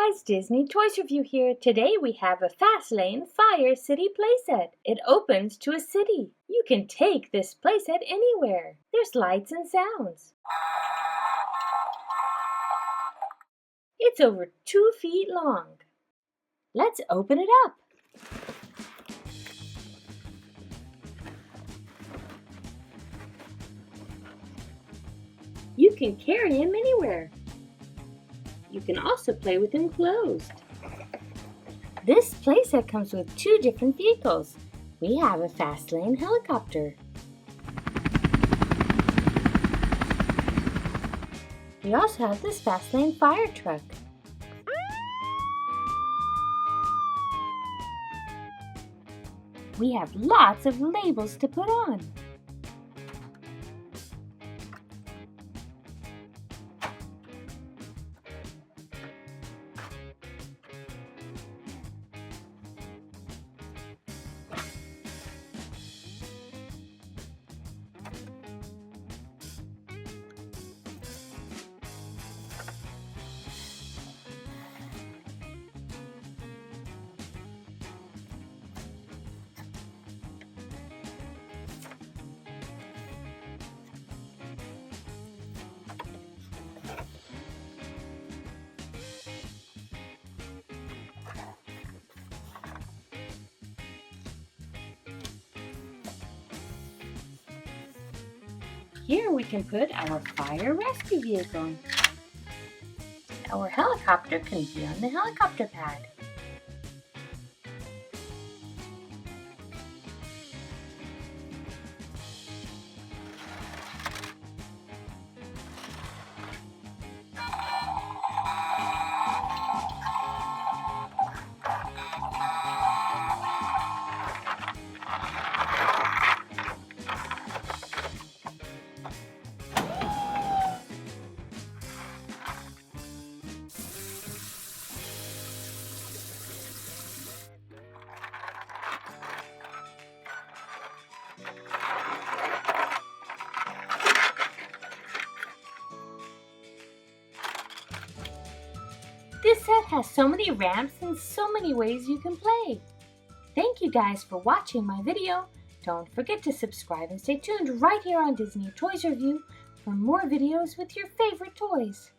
guys, Disney Toys Review here. Today we have a Fast Lane Fire City playset. It opens to a city. You can take this playset anywhere. There's lights and sounds. It's over 2 feet long. Let's open it up. You can carry him anywhere. You can also play with him closed. This playset comes with 2 different vehicles. We have a Fast Lane helicopter. We also have this Fast Lane fire truck. We have lots of labels to put on. Here we can put our fire rescue vehicle. Our helicopter can be on the helicopter pad. This set has so many ramps and so many ways you can play. Thank you guys for watching my video. Don't forget to subscribe and stay tuned right here on Disney Toys Review for more videos with your favorite toys.